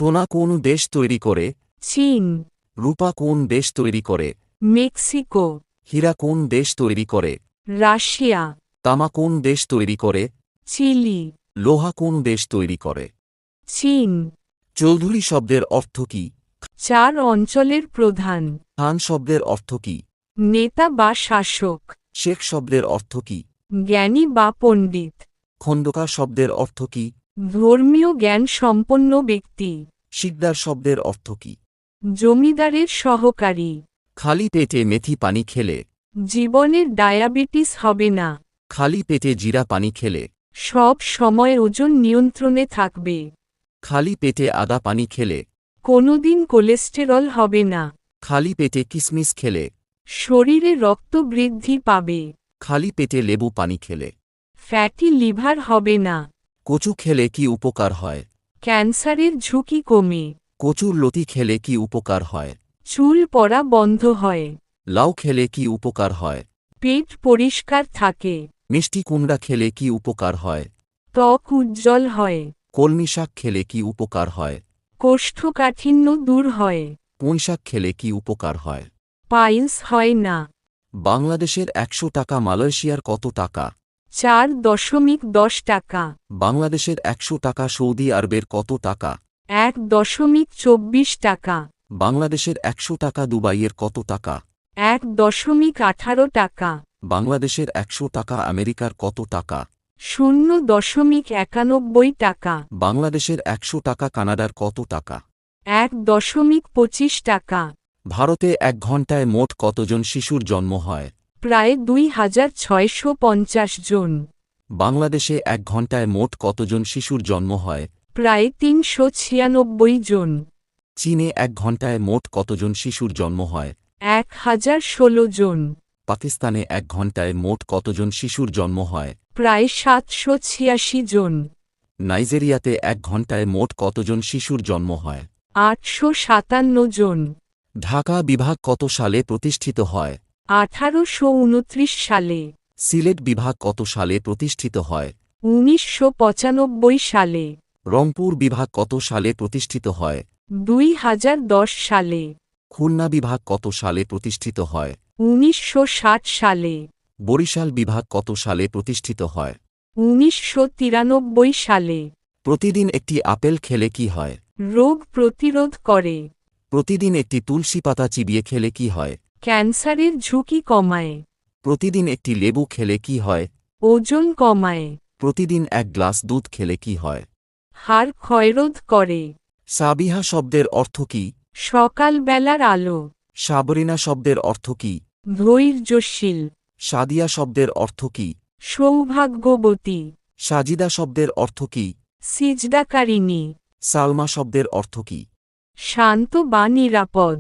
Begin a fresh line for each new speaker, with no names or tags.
সোনা কোন দেশ তৈরি করে?
চীন,
রূপা কোন দেশ তৈরি করে?
মেক্সিকো,
হীরা কোন দেশ তৈরি করে?
রাশিয়া,
তামা কোন দেশ তৈরি করে?
চিলি,
লোহা কোন দেশ তৈরি করে?
চীন।
চৌধুরী শব্দের অর্থ কি?
4 অঞ্চলের প্রধান।
খান শব্দের অর্থ কি?
নেতা বা শাসক।
শেখ শব্দের অর্থ কি?
জ্ঞানী বা পণ্ডিত।
খন্দকার শব্দের অর্থ কি?
ধর্মীয় জ্ঞান সম্পন্ন ব্যক্তি।
শিকদার শব্দের অর্থ কি?
জমিদারের সহকারী।
খালি পেটে মেথি পানি খেলে?
জীবনের ডায়াবেটিস হবে না।
খালি পেটে জিরা পানি খেলে?
সব সময় ওজন নিয়ন্ত্রণে থাকবে।
খালি পেটে আদা পানি খেলে?
কোনোদিন কোলেস্টেরল হবে না।
খালি পেটে কিসমিস খেলে?
শরীরে রক্ত বৃদ্ধি পাবে।
খালি পেটে লেবু পানি খেলে?
ফ্যাটি লিভার হবে না।
কচু খেলে কি উপকার হয়?
ক্যান্সারের ঝুঁকি কমে।
কচুর লতি খেলে কি উপকার হয়?
চুল পড়া বন্ধ হয়।
লাউ খেলে কি উপকার হয়?
পেট পরিষ্কার থাকে।
মিষ্টি কুমড়া খেলে কি উপকার হয়?
ত্বক উজ্জ্বল হয়।
কলমি শাক খেলে কি উপকার হয়?
কোষ্ঠকাঠিন্য দূর হয়।
পুঁইশাক খেলে কি উপকার হয়?
পাইলস হয় না।
বাংলাদেশের ১০০ টাকা মালয়েশিয়ার কত টাকা?
4.10 টাকা।
বাংলাদেশের ১০০ টাকা সৌদি আরবের কত টাকা?
1.24 টাকা।
বাংলাদেশের ১০০ টাকা দুবাইয়ের কত টাকা?
1.18 টাকা।
বাংলাদেশের ১০০ টাকা আমেরিকার কত টাকা?
0.91 টাকা।
বাংলাদেশের ১০০ টাকা কানাডার কত টাকা?
1.25 টাকা।
ভারতে ১ ঘণ্টায় মোট কতজন শিশুর জন্ম হয়?
প্রায় 2650 জন।
বাংলাদেশে ১ ঘণ্টায় মোট কতজন শিশুর জন্ম হয়?
প্রায় 396 জন।
চীনে ১ ঘণ্টায় মোট কতজন শিশুর জন্ম হয়?
1016 জন।
পাকিস্তানে ১ ঘণ্টায় মোট কতজন শিশুর জন্ম হয়?
প্রায় 786 জন।
নাইজেরিয়াতে ১ ঘণ্টায় মোট কতজন শিশুর জন্ম হয়?
857 জন।
ঢাকা বিভাগ কত সালে প্রতিষ্ঠিত হয়?
1829 সালে।
সিলেট বিভাগ কত সালে প্রতিষ্ঠিত হয়?
1995 সালে।
রংপুর বিভাগ কত সালে প্রতিষ্ঠিত হয়?
2010 সালে।
খুলনা বিভাগ কত সালে প্রতিষ্ঠিত হয়?
1960 সালে।
বরিশাল বিভাগ কত সালে প্রতিষ্ঠিত হয়?
1993 সালে।
প্রতিদিন একটি আপেল খেলে কি হয়?
রোগ প্রতিরোধ করে।
প্রতিদিন একটি তুলসী পাতা চিবিয়ে খেলে কি হয়?
ক্যান্সারের ঝুঁকি কমায়।
প্রতিদিন একটি লেবু খেলে কি হয়?
ওজন কমায়।
প্রতিদিন ১ গ্লাস দুধ খেলে কি হয়?
হাড় ক্ষয়রোধ করে।
সাবিহা শব্দের অর্থ কি?
সকালবেলার আলো।
সাবরিনা শব্দের অর্থ কি?
ধৈর্যশীল।
সাদিয়া শব্দের অর্থ কি?
সৌভাগ্যবতী।
সাজিদা শব্দের অর্থ কি?
সিজদাকারিনী।
সালমা শব্দের অর্থ কি?
শান্ত বা নিরাপদ।